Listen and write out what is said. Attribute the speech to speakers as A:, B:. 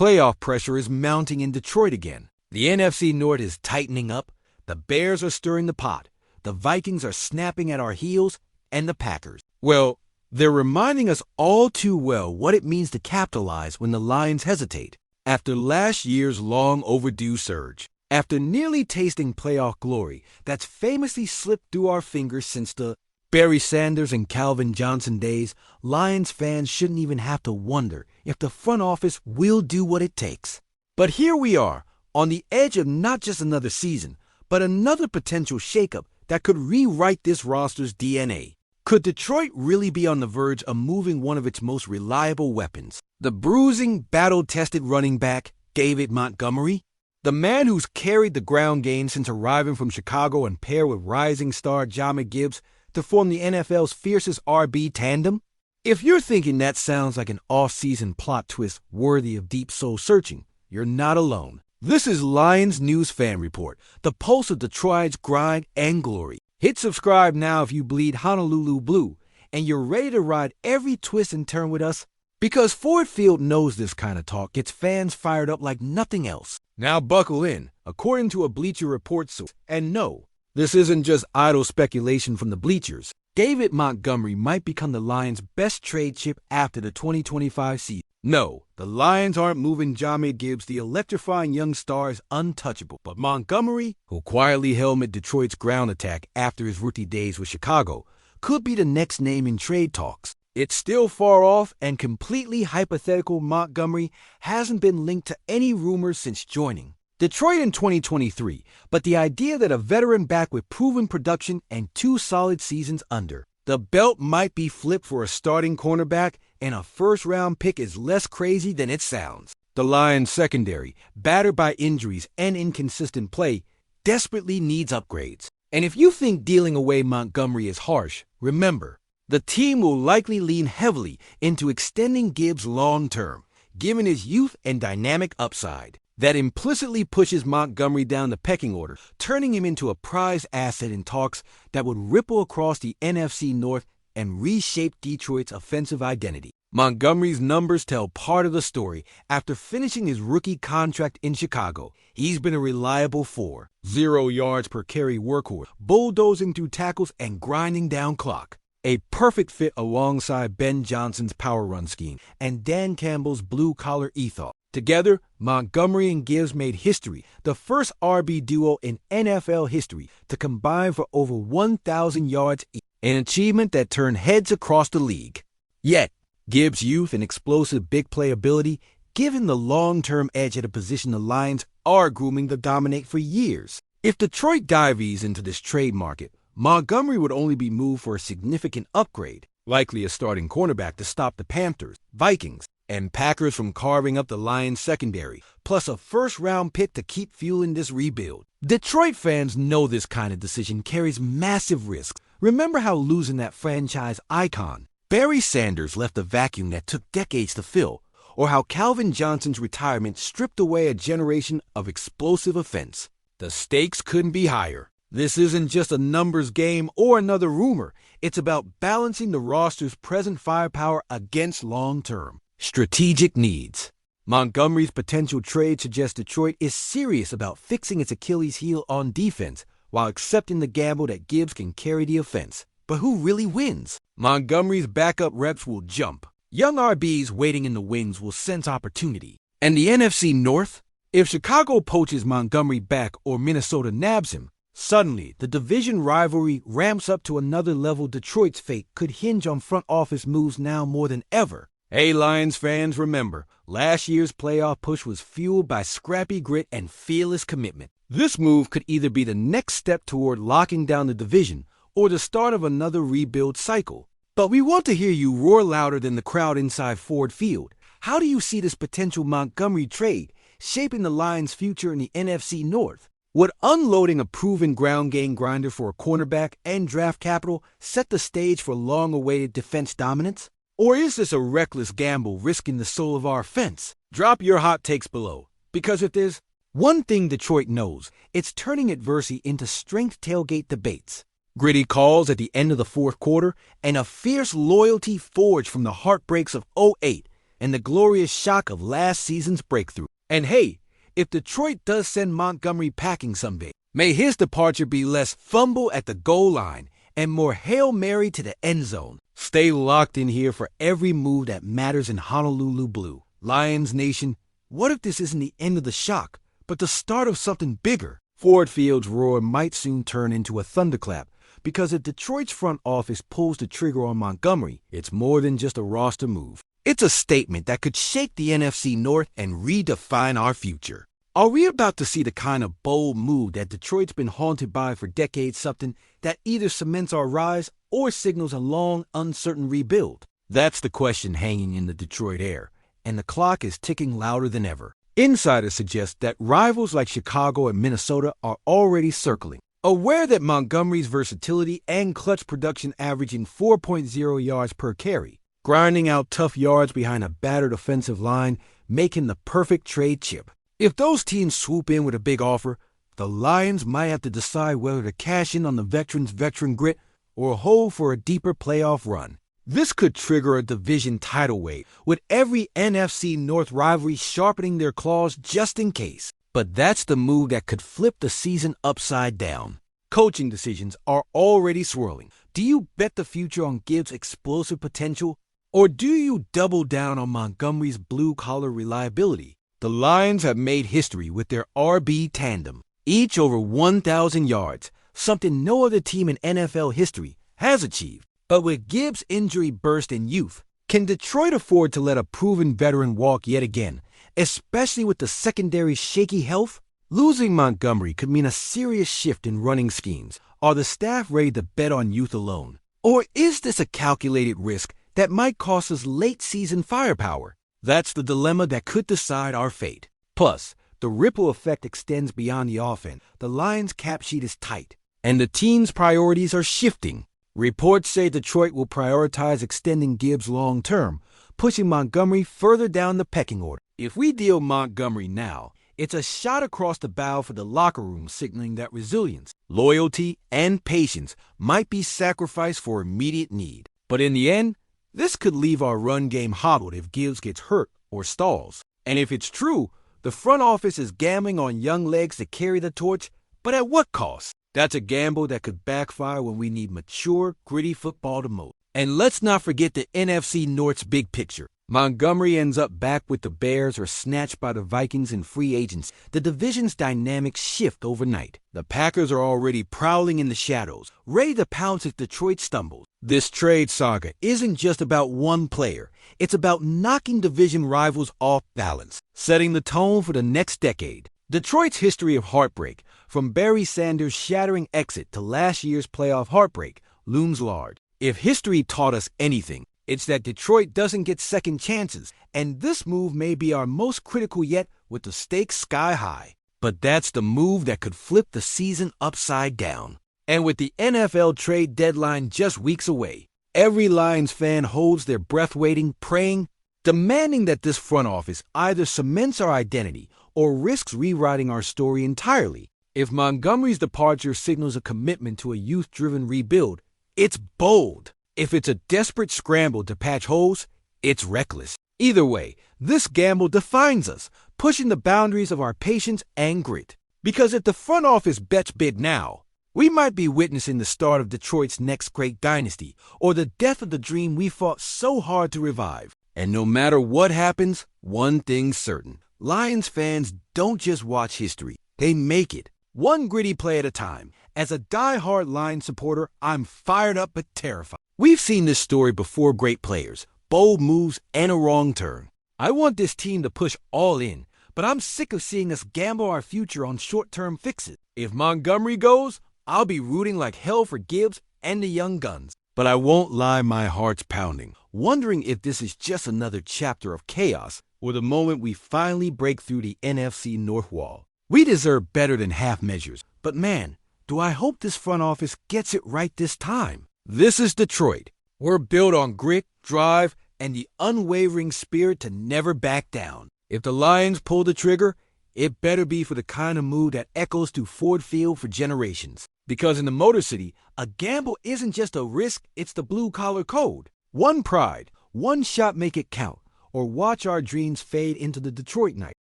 A: Playoff pressure is mounting in Detroit again. The NFC North is tightening up, the Bears are stirring the pot, the Vikings are snapping at our heels, and the Packers, well, they're reminding us all too well what it means to capitalize when the Lions hesitate. After last year's long overdue surge, after nearly tasting playoff glory that's famously slipped through our fingers since the Barry Sanders and Calvin Johnson days, Lions fans shouldn't even have to wonder if the front office will do what it takes. But here we are, on the edge of not just another season, but another potential shakeup that could rewrite this roster's DNA. Could Detroit really be on the verge of moving one of its most reliable weapons? The bruising, battle-tested running back, David Montgomery? The man who's carried the ground game since arriving from Chicago and paired with rising star Jahmyr Gibbs to form the NFL's fiercest RB tandem? If you're thinking that sounds like an off-season plot twist worthy of deep soul searching, you're not alone. This is Lions News Fan Report, the pulse of Detroit's grind and glory. Hit subscribe now if you bleed Honolulu blue, and you're ready to ride every twist and turn with us, because Ford Field knows this kind of talk gets fans fired up like nothing else. Now buckle in, according to a Bleacher Report source. And no, this isn't just idle speculation from the bleachers. David Montgomery might become the Lions' best trade chip after the 2025 season. No, the Lions aren't moving Jahmyr Gibbs, the electrifying young star, is untouchable. But Montgomery, who quietly helmeted Detroit's ground attack after his rookie days with Chicago, could be the next name in trade talks. It's still far off, and completely hypothetical Montgomery hasn't been linked to any rumors since joining Detroit in 2023, but the idea that a veteran back with proven production and 2 solid seasons under the belt might be flipped for a starting cornerback and a first-round pick is less crazy than it sounds. The Lions secondary, battered by injuries and inconsistent play, desperately needs upgrades. And if you think dealing away Montgomery is harsh, remember, the team will likely lean heavily into extending Gibbs long-term, given his youth and dynamic upside. That implicitly pushes Montgomery down the pecking order, turning him into a prized asset in talks that would ripple across the NFC North and reshape Detroit's offensive identity. Montgomery's numbers tell part of the story. After finishing his rookie contract in Chicago, he's been a reliable 0 yards per carry workhorse, bulldozing through tackles and grinding down clock. A perfect fit alongside Ben Johnson's power run scheme and Dan Campbell's blue-collar ethos. Together, Montgomery and Gibbs made history, the first RB duo in NFL history to combine for over 1,000 yards each, an achievement that turned heads across the league. Yet, Gibbs' youth and explosive big play ability give him the long-term edge at a position the Lions are grooming to dominate for years. If Detroit dives into this trade market, Montgomery would only be moved for a significant upgrade, likely a starting cornerback to stop the Panthers, Vikings, and Packers from carving up the Lions secondary, plus a first-round pick to keep fueling this rebuild. Detroit fans know this kind of decision carries massive risks. Remember how losing that franchise icon, Barry Sanders, left a vacuum that took decades to fill, or how Calvin Johnson's retirement stripped away a generation of explosive offense. The stakes couldn't be higher. This isn't just a numbers game or another rumor. It's about balancing the roster's present firepower against long-term strategic needs. Montgomery's potential trade suggests Detroit is serious about fixing its Achilles heel on defense while accepting the gamble that Gibbs can carry the offense. But who really wins? Montgomery's backup reps will jump. Young RBs waiting in the wings will sense opportunity. And the NFC North? If Chicago poaches Montgomery back or Minnesota nabs him, suddenly the division rivalry ramps up to another level. Detroit's fate could hinge on front office moves now more than ever. Hey Lions fans, remember, last year's playoff push was fueled by scrappy grit and fearless commitment. This move could either be the next step toward locking down the division or the start of another rebuild cycle. But we want to hear you roar louder than the crowd inside Ford Field. How do you see this potential Montgomery trade shaping the Lions' future in the NFC North? Would unloading a proven ground game grinder for a cornerback and draft capital set the stage for long-awaited defense dominance? Or is this a reckless gamble risking the soul of our offense? Drop your hot takes below, because if there's one thing Detroit knows, it's turning adversity into strength tailgate debates. Gritty calls at the end of the fourth quarter, and a fierce loyalty forged from the heartbreaks of '08 and the glorious shock of last season's breakthrough. And hey, if Detroit does send Montgomery packing someday, may his departure be less fumble at the goal line and more Hail Mary to the end zone. Stay locked in here for every move that matters in Honolulu Blue. Lions Nation, what if this isn't the end of the shock, but the start of something bigger? Ford Field's roar might soon turn into a thunderclap, because if Detroit's front office pulls the trigger on Montgomery, it's more than just a roster move. It's a statement that could shake the NFC North and redefine our future. Are we about to see the kind of bold move that Detroit's been haunted by for decades, something that either cements our rise or signals a long, uncertain rebuild? That's the question hanging in the Detroit air, and the clock is ticking louder than ever. Insiders suggest that rivals like Chicago and Minnesota are already circling. Aware that Montgomery's versatility and clutch production averaging 4.0 yards per carry, grinding out tough yards behind a battered offensive line, make him the perfect trade chip. If those teams swoop in with a big offer, the Lions might have to decide whether to cash in on the veteran's veteran grit or hold for a deeper playoff run. This could trigger a division tidal wave, with every NFC North rivalry sharpening their claws just in case. But that's the move that could flip the season upside down. Coaching decisions are already swirling. Do you bet the future on Gibbs' explosive potential, or do you double down on Montgomery's blue-collar reliability? The Lions have made history with their RB tandem, each over 1,000 yards, something no other team in NFL history has achieved. But with Gibbs' injury burst in youth, can Detroit afford to let a proven veteran walk yet again, especially with the secondary's shaky health? Losing Montgomery could mean a serious shift in running schemes. Are the staff ready to bet on youth alone? Or is this a calculated risk that might cost us late-season firepower? That's the dilemma that could decide our fate. Plus, the ripple effect extends beyond the offense. The Lions' cap sheet is tight, and the team's priorities are shifting. Reports say Detroit will prioritize extending Gibbs long-term, pushing Montgomery further down the pecking order. If we deal Montgomery now, it's a shot across the bow for the locker room, signaling that resilience, loyalty, and patience might be sacrificed for immediate need. But in the end, this could leave our run game hobbled if Gibbs gets hurt or stalls. And if it's true, the front office is gambling on young legs to carry the torch, but at what cost? That's a gamble that could backfire when we need mature, gritty football the most. And let's not forget the NFC North's big picture. Montgomery ends up back with the Bears or snatched by the Vikings in free agency. The division's dynamics shift overnight. The Packers are already prowling in the shadows, ready to pounce if Detroit stumbles. This trade saga isn't just about one player. It's about knocking division rivals off balance, setting the tone for the next decade. Detroit's history of heartbreak, from Barry Sanders' shattering exit to last year's playoff heartbreak, looms large. If history taught us anything, it's that Detroit doesn't get second chances, and this move may be our most critical yet, with the stakes sky high. But that's the move that could flip the season upside down. And with the NFL trade deadline just weeks away, every Lions fan holds their breath waiting, praying, demanding that this front office either cements our identity or risks rewriting our story entirely. If Montgomery's departure signals a commitment to a youth-driven rebuild, it's bold. If it's a desperate scramble to patch holes, it's reckless. Either way, this gamble defines us, pushing the boundaries of our patience and grit. Because if the front office bets big now, we might be witnessing the start of Detroit's next great dynasty, or the death of the dream we fought so hard to revive. And no matter what happens, one thing's certain. Lions fans don't just watch history, they make it. One gritty play at a time. As a die-hard Lions supporter, I'm fired up but terrified. We've seen this story before: great players, bold moves, and a wrong turn. I want this team to push all in, but I'm sick of seeing us gamble our future on short-term fixes. If Montgomery goes, I'll be rooting like hell for Gibbs and the young guns. But I won't lie, my heart's pounding, wondering if this is just another chapter of chaos or the moment we finally break through the NFC North wall. We deserve better than half measures, but man, do I hope this front office gets it right this time. This is Detroit. We're built on grit, drive, and the unwavering spirit to never back down. If the Lions pull the trigger, it better be for the kind of move that echoes through Ford Field for generations. Because in the Motor City, a gamble isn't just a risk, it's the blue-collar code. One pride, one shot make it count, or watch our dreams fade into the Detroit night.